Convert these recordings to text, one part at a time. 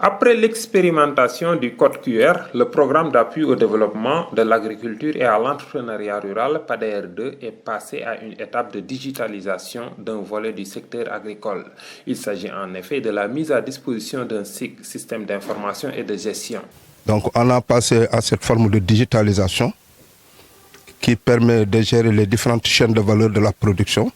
Après l'expérimentation du code QR, le programme d'appui au développement de l'agriculture et à l'entrepreneuriat rural, PADER2, est passé à une étape de digitalisation d'un volet du secteur agricole. Il s'agit en effet de la mise à disposition d'un système d'information et de gestion. Donc on a passé à cette forme de digitalisation qui permet de gérer les différentes chaînes de valeur de la production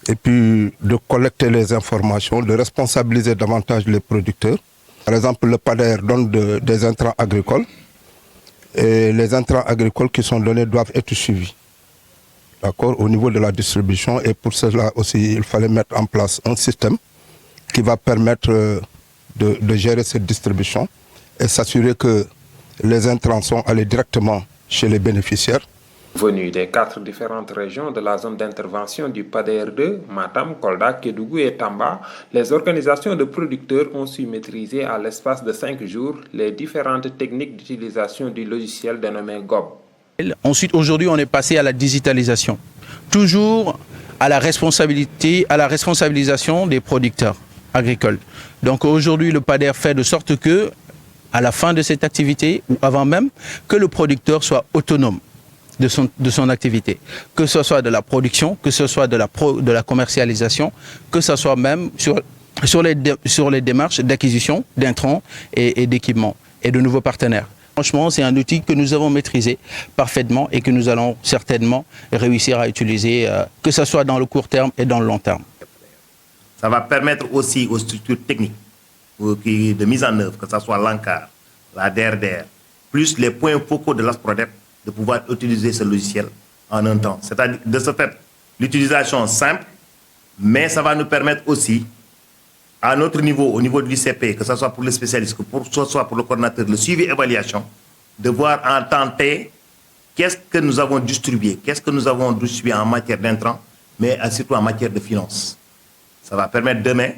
et puis de collecter les informations, de responsabiliser davantage les producteurs. Par exemple, le PADER donne des intrants agricoles et les intrants agricoles qui sont donnés doivent être suivis, d'accord, au niveau de la distribution. Et pour cela aussi, il fallait mettre en place un système qui va permettre de gérer cette distribution et s'assurer que les intrants sont allés directement chez les bénéficiaires. Venus des 4 différentes régions de la zone d'intervention du PADER2, Matam, Kolda, Kédougou et Tamba, les organisations de producteurs ont su maîtriser à l'espace de 5 jours les différentes techniques d'utilisation du logiciel dénommé GOB. Ensuite, aujourd'hui, on est passé à la digitalisation, toujours à la responsabilisation des producteurs agricoles. Donc aujourd'hui, le PADER fait de sorte que, à la fin de cette activité, ou avant même, que le producteur soit autonome de son activité, que ce soit de la production, que ce soit de la commercialisation, que ce soit même sur les démarches d'acquisition d'intrants et d'équipements et de nouveaux partenaires. Franchement, c'est un outil que nous avons maîtrisé parfaitement et que nous allons certainement réussir à utiliser, que ce soit dans le court terme et dans le long terme. Ça va permettre aussi aux structures techniques de mise en œuvre, que ce soit l'ANCAR, la DRDR, plus les points focaux de l'ASPRODEP, de pouvoir utiliser ce logiciel en un temps. C'est-à-dire, de ce fait, l'utilisation simple, mais ça va nous permettre aussi, à notre niveau, au niveau de l'ICP, que ce soit pour les spécialistes, que ce soit pour le coordinateur, le suivi-évaluation, de voir en temps T qu'est-ce que nous avons distribué, qu'est-ce que nous avons distribué en matière d'intrants, mais surtout en matière de finances. Ça va permettre demain,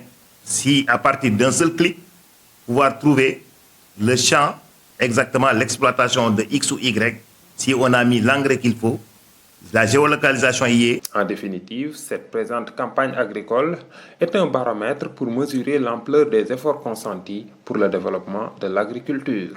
si à partir d'un seul clic, pouvoir trouver le champ, exactement l'exploitation de X ou Y, si on a mis l'engrais qu'il faut, la géolocalisation y est. En définitive, cette présente campagne agricole est un baromètre pour mesurer l'ampleur des efforts consentis pour le développement de l'agriculture.